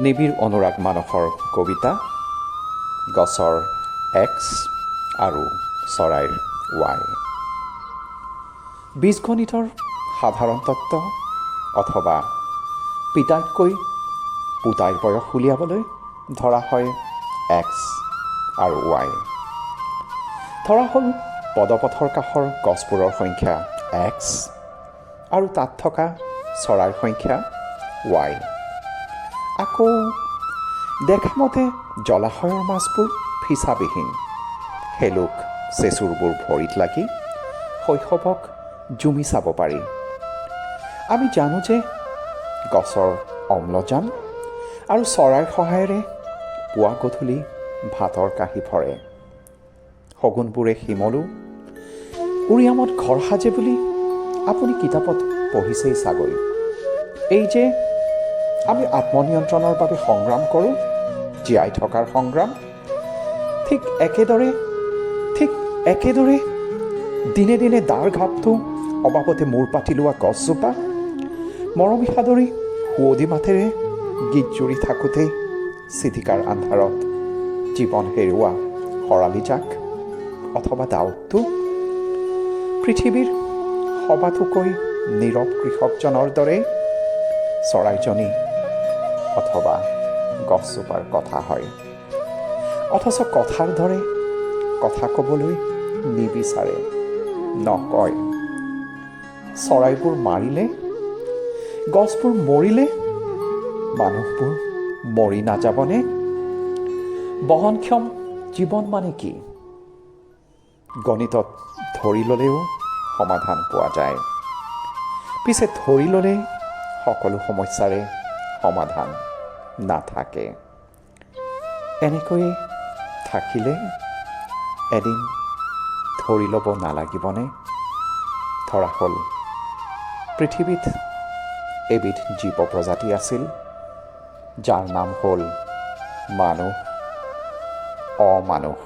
নিবিৰ অনুৰাগ মানসৰ কবিতা গছৰ X আৰু চৰাইৰ Y। বীজগণিতৰ সাধাৰণ তত্ত্ব অথবা পিতাইতকৈ পুতাইৰ বয়স উলিয়াবলৈ ধৰা হয় X আৰু Y। ধৰা হ'ল পদপথৰ কাষৰ গছবোৰৰ সংখ্যা X আৰু তাত থকা চৰাইৰ সংখ্যা Y। আকৌ দেখামতে জলাশয়ৰ মাছবোৰ ফিচাবিহীন, হেলুক চেচুৰবোৰ ভৰিত লাগি শৈশৱক জুমি চাব পাৰি। আমি জানো যে গছৰ অম্লজান আৰু চৰাইৰ সহায়েৰে পুৱা গধূলি ভাতৰ কাঁহী ভৰে। শগুনবোৰে শিমলু উৰিয়ামত ঘৰ সাজে বুলি আপুনি কিতাপত পঢ়িছেই চাগৈ। এই যে আমি আত্মনিয়ন্ত্ৰণৰ বাবে সংগ্ৰাম কৰোঁ, জীয়াই থকাৰ সংগ্ৰাম, ঠিক একেদৰে দিনে দিনে দাৰ ঘাপটো অবাবতে মূৰ পাতি লোৱা গছজোপা মৰমী সাদৰী সুৱদী মাতেৰে গীত জুৰি থাকোঁতেই চিটিকাৰ আন্ধাৰত জীৱন হেৰুওৱা শৰালী জাক অথবা ডাউকটো, পৃথিৱীৰ সবাতোকৈ নীৰৱ কৃষকজনৰ দৰে চৰাইজনী অথবা গছজোপাৰ কথা হয়, অথচ কথাৰ দৰে কথা ক'বলৈ নিবিচাৰে, নকয়। চৰাইবোৰ মাৰিলে, গছবোৰ মৰিলে মানুহবোৰ মৰি নাযাবনে? বহনক্ষম জীৱন মানে কি? গণিতত ধৰি ল'লেও সমাধান পোৱা যায়। পিছে ধৰি ল'লে সকলো সমস্যাৰে সমাধান নাথাকে। এনেকৈয়ে থাকিলে এদিন ধৰি ল'ব নালাগিবনে? ধৰা হ'ল পৃথিৱীত এবিধ জীৱ প্ৰজাতি আছিল, যাৰ নাম হ'ল মানুহ, অমানুষ।